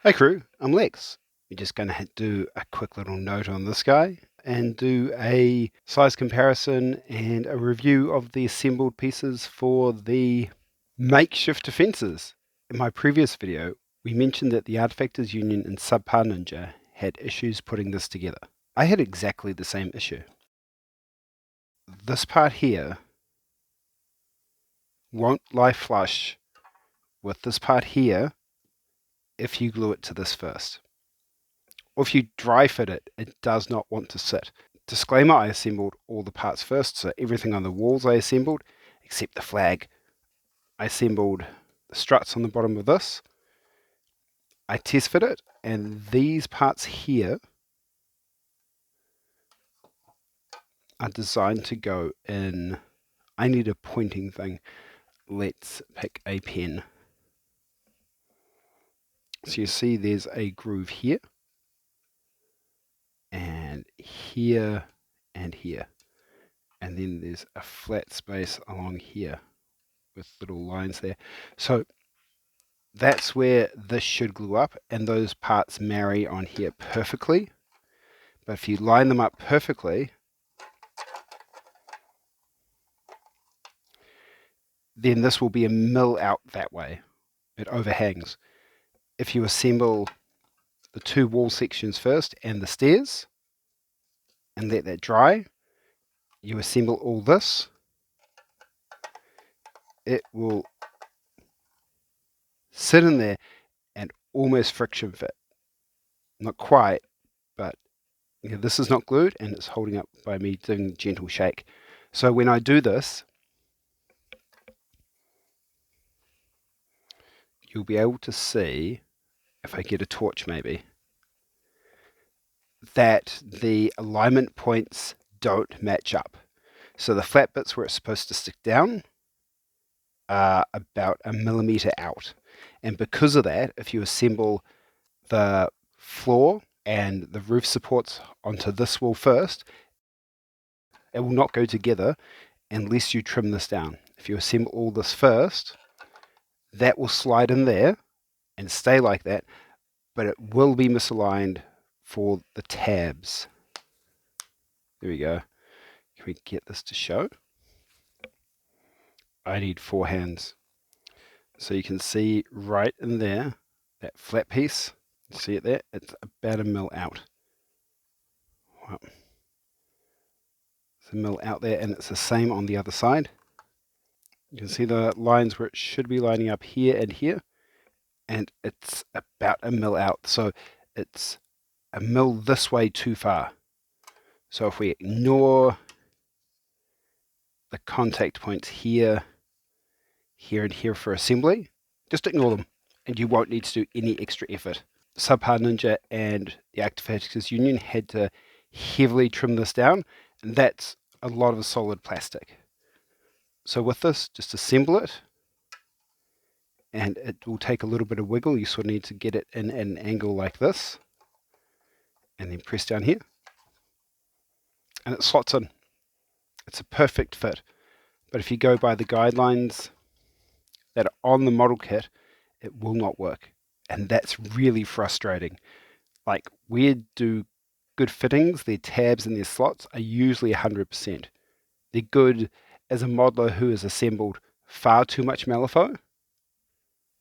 Hey crew, I'm Lex. We're just going to do a quick little note on this guy and do a size comparison and a review of the assembled pieces for the makeshift defenses. In my previous video, we mentioned that the Artifactors Union and Subpar Ninja had issues putting this together. I had exactly the same issue. This part here won't lie flush with this part here if you glue it to this first. Or if you dry fit it, it does not want to sit. Disclaimer, I assembled all the parts first, so everything on the walls I assembled, except the flag. I assembled the struts on the bottom of this. I test fit it, and these parts here are designed to go in. I need a pointing thing. Let's pick a pen. So you see there's a groove here, and here, and here. And then there's a flat space along here with little lines there. So that's where this should glue up, and those parts marry on here perfectly. But if you line them up perfectly, then this will be a mill out that way. It overhangs. If you assemble the two wall sections first and the stairs and let that dry, you assemble all this, it will sit in there and almost friction fit. Not quite, but this is not glued and it's holding up by me doing a gentle shake. So when I do this, you'll be able to see, if I get a torch maybe, that the alignment points don't match up. So the flat bits where it's supposed to stick down are about 1 millimeter out. And because of that, if you assemble the floor and the roof supports onto this wall first, it will not go together unless you trim this down. If you assemble all this first, that will slide in there and stay like that, but it will be misaligned for the tabs. There we go. Can we get this to show? I need 4 hands. So you can see right in there, that flat piece, see it there? It's about 1 mil out. Wow. It's 1 mil out there, and it's the same on the other side. You can see the lines where it should be lining up here and here, and it's about 1 mil out. So it's 1 mil this way too far. So if we ignore the contact points here, here, and here for assembly, just ignore them, and you won't need to do any extra effort. Subpar Ninja and the Artifactors Union had to heavily trim this down, and that's a lot of solid plastic. So with this, just assemble it, and it will take a little bit of wiggle. You sort of need to get it in at an angle like this, and then press down here, and it slots in. It's a perfect fit. But if you go by the guidelines that are on the model kit, it will not work. And that's really frustrating. Like, Wyrd do good fittings, their tabs and their slots are usually 100%. They're good as a modeler who has assembled far too much Malifaux.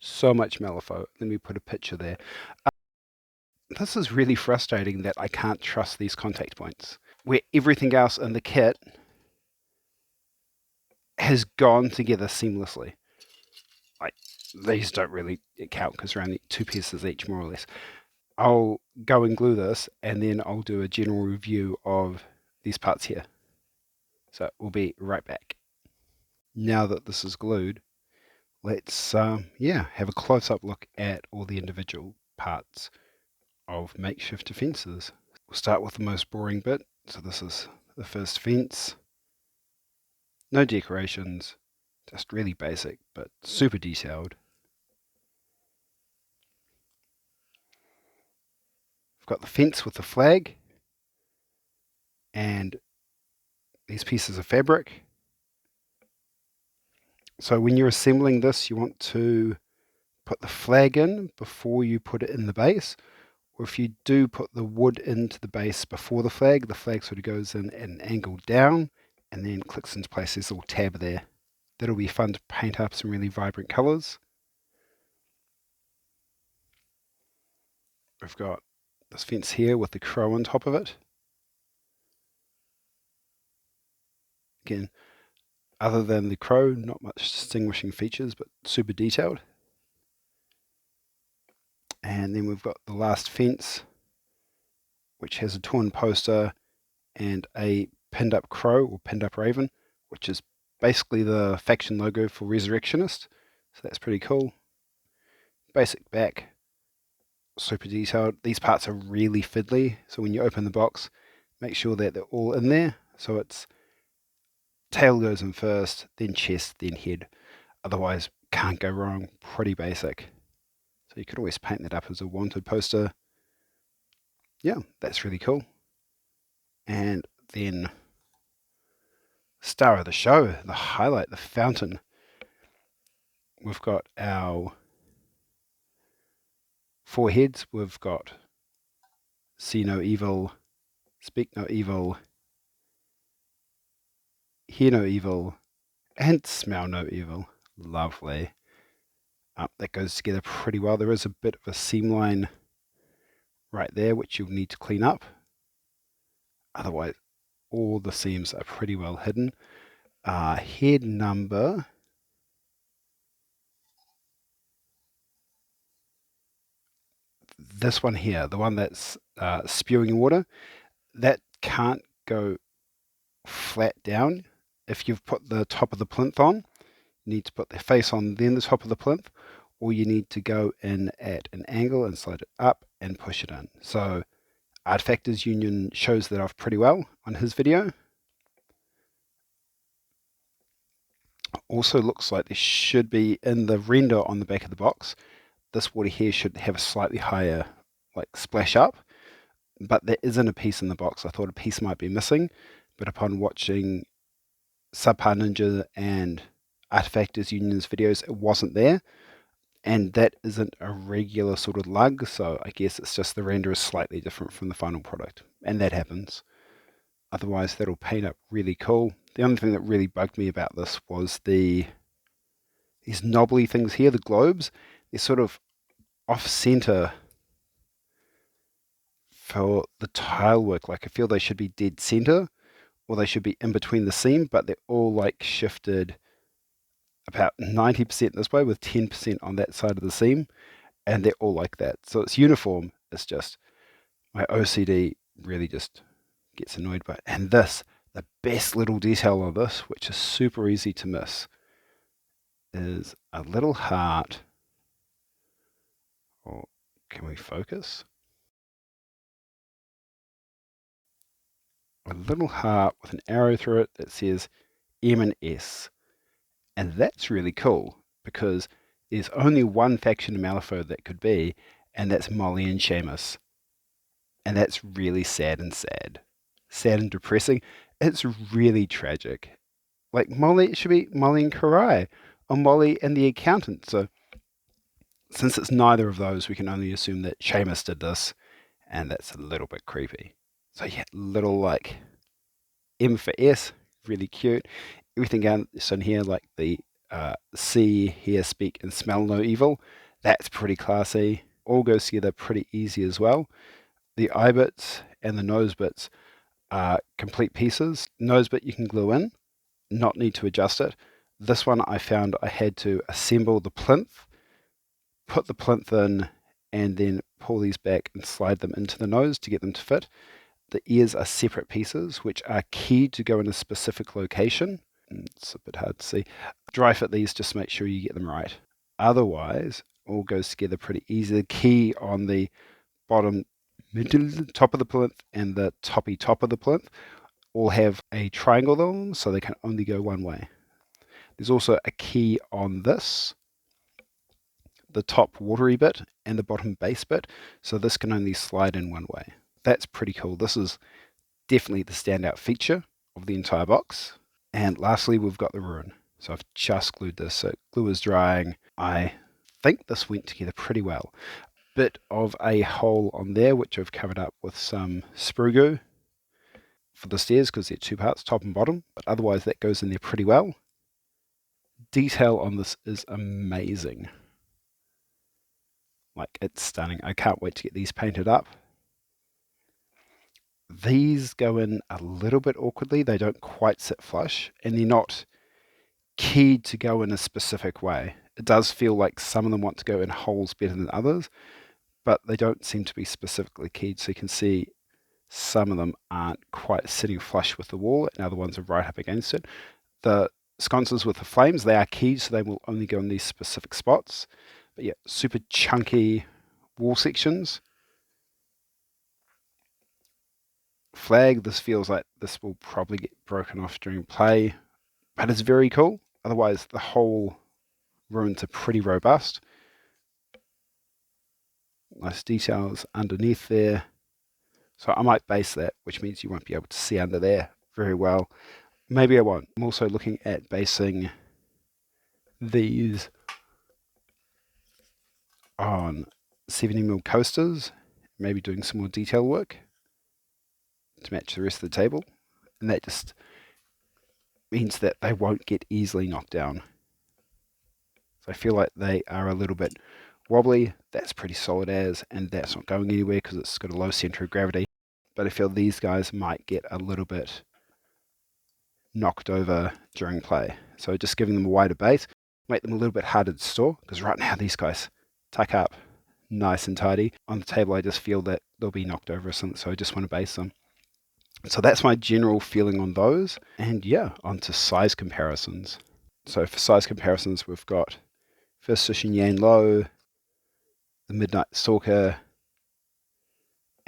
So much Malifaux. Let me put a picture there. This is really frustrating that I can't trust these contact points, where everything else in the kit has gone together seamlessly. Like, these don't really count because they're only 2 pieces each, more or less. I'll go and glue this, and then I'll do a general review of these parts here. So we'll be right back. Now that this is glued, let's have a close-up look at all the individual parts of makeshift defenses. We'll start with the most boring bit. So this is the first fence. No decorations, just really basic, but super detailed. I've got the fence with the flag and these pieces of fabric. So when you're assembling this, you want to put the flag in before you put it in the base, or if you do put the wood into the base before the flag sort of goes in at an angle down and then clicks into place. There's a little tab there. That'll be fun to paint up some really vibrant colours. We've got this fence here with the crow on top of it. Again, other than the crow, not much distinguishing features, but super detailed. And then we've got the last fence, which has a torn poster and a pinned up crow or pinned up raven, which is basically the faction logo for Resurrectionist. So that's pretty cool. Basic back, super detailed. These parts are really fiddly, so when you open the box, make sure that they're all in there. So it's tail goes in first, then chest, then head. Otherwise, can't go wrong. Pretty basic. So you could always paint that up as a wanted poster. Yeah, that's really cool. And then star of the show, the highlight, the fountain. We've got our 4 heads. We've got see no evil, speak no evil, hear no evil, and smell no evil. Lovely. That goes together pretty well. There is a bit of a seam line right there, which you'll need to clean up. Otherwise, all the seams are pretty well hidden. Head number. This one here, the one that's spewing water, that can't go flat down. If you've put the top of the plinth on, you need to put the face on, then the top of the plinth, or you need to go in at an angle and slide it up and push it in. So Artifactors Union shows that off pretty well on his video. Also looks like there should be, in the render on the back of the box, this water here should have a slightly higher splash up, but there isn't a piece in the box. I thought a piece might be missing, but upon watching Subpar Ninja and Artifactors Union's videos, it wasn't there, and that isn't a regular sort of lug, so I guess it's just the render is slightly different from the final product, and that happens. Otherwise, that'll paint up really cool. The only thing that really bugged me about this was these knobbly things here, the globes. They're sort of off-center for the tile work. I feel they should be dead center, or they should be in between the seam, but they're all shifted about 90% this way with 10% on that side of the seam, and they're all like that. So it's uniform. It's just my OCD really just gets annoyed by it. And this, the best little detail on this, which is super easy to miss, is a little heart. Or can we focus? A little heart with an arrow through it that says M and S. And that's really cool because there's only one faction in Malifaux that could be, and that's Molly and Seamus. And that's really sad and depressing. It's really tragic. Molly, it should be Molly and Karai, or Molly and the accountant. So since it's neither of those, we can only assume that Seamus did this, and that's a little bit creepy. So yeah, little M for S, really cute. Everything else in here, the see, hear, speak, and smell no evil, that's pretty classy. All goes together pretty easy as well. The eye bits and the nose bits are complete pieces. Nose bit you can glue in, not need to adjust it. This one I found I had to assemble the plinth, put the plinth in, and then pull these back and slide them into the nose to get them to fit. The ears are separate pieces, which are keyed to go in a specific location. It's a bit hard to see. Dry fit these just to make sure you get them right. Otherwise, all goes together pretty easy. The key on the bottom, middle, top of the plinth and the toppy top of the plinth all have a triangle on them, so they can only go one way. There's also a key on this, the top watery bit and the bottom base bit, so this can only slide in one way. That's pretty cool. This is definitely the standout feature of the entire box. And lastly, we've got the ruin. So I've just glued this. So glue is drying. I think this went together pretty well. Bit of a hole on there, which I've covered up with some sprue glue for the stairs because they're two parts, top and bottom, but otherwise that goes in there pretty well. Detail on this is amazing. Like, it's stunning. I can't wait to get these painted up. These go in a little bit awkwardly. They don't quite sit flush, and they're not keyed to go in a specific way. It does feel like some of them want to go in holes better than others, but they don't seem to be specifically keyed. So you can see some of them aren't quite sitting flush with the wall, and other ones are right up against it. The sconces with the flames, they are keyed, so they will only go in these specific spots. But yeah, super chunky wall sections. Flag, this feels like this will probably get broken off during play, but it's very cool. Otherwise, the whole ruins are pretty robust. Nice details underneath there. So I might base that, which means you won't be able to see under there very well. Maybe I won't. I'm also looking at basing these on 70mm coasters, maybe doing some more detail work to match the rest of the table, and that just means that they won't get easily knocked down. So I feel like they are a little bit wobbly. That's pretty solid as, and that's not going anywhere because it's got a low center of gravity. But I feel these guys might get a little bit knocked over during play. So just giving them a wider base, make them a little bit harder to store, because right now these guys tuck up nice and tidy. On the table I just feel that they'll be knocked over or something, so I just want to base them. So that's my general feeling on those. And yeah, on to size comparisons. So for size comparisons, we've got First Edition Yan Lo, the Midnight Stalker,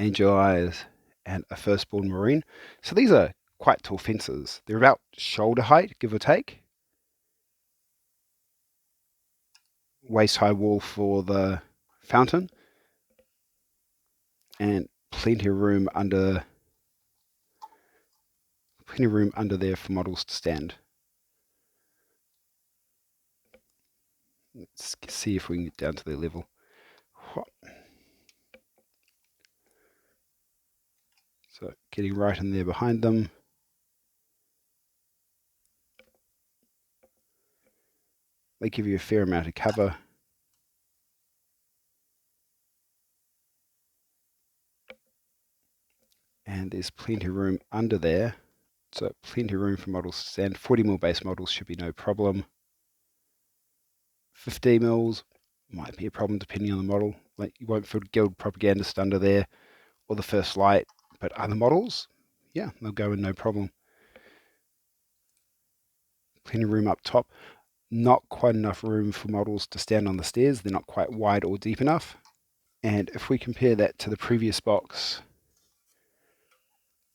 Angel Eyes, and a Firstborn Marine. So these are quite tall fences. They're about shoulder height, give or take. Waist high wall for the fountain, and plenty of room under there for models to stand. Let's see if we can get down to their level. So getting right in there behind them. They give you a fair amount of cover. And there's plenty of room under there. So plenty of room for models to stand. 40mm base models should be no problem. 50mm might be a problem depending on the model. Like, you won't feel Guild Propagandist under there, or the First Light, but other models, yeah, they'll go in no problem. Plenty of room up top. Not quite enough room for models to stand on the stairs. They're not quite wide or deep enough. And if we compare that to the previous box,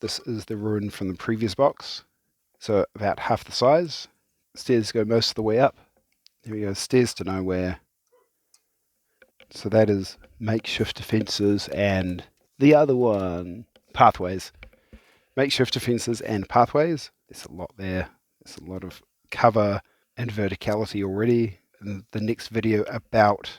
this is the ruin from the previous box. So about half the size. Stairs go most of the way up. There we go, stairs to nowhere. So that is makeshift defenses, and the other one, pathways. Makeshift defenses and pathways. There's a lot there. There's a lot of cover and verticality already. In the next video about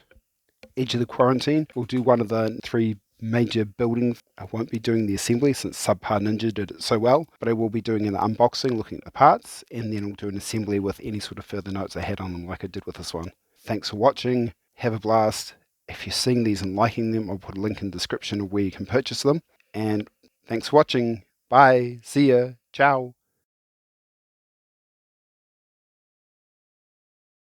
Edge of the Quarantine, we'll do one of the 3 major buildings. I won't be doing the assembly since Subpar Ninja did it so well, but I will be doing an unboxing, looking at the parts, and then I'll do an assembly with any sort of further notes I had on them like I did with this one. Thanks for watching. Have a blast. If you're seeing these and liking them, I'll put a link in the description of where you can purchase them. And thanks for watching. Bye. See ya. Ciao.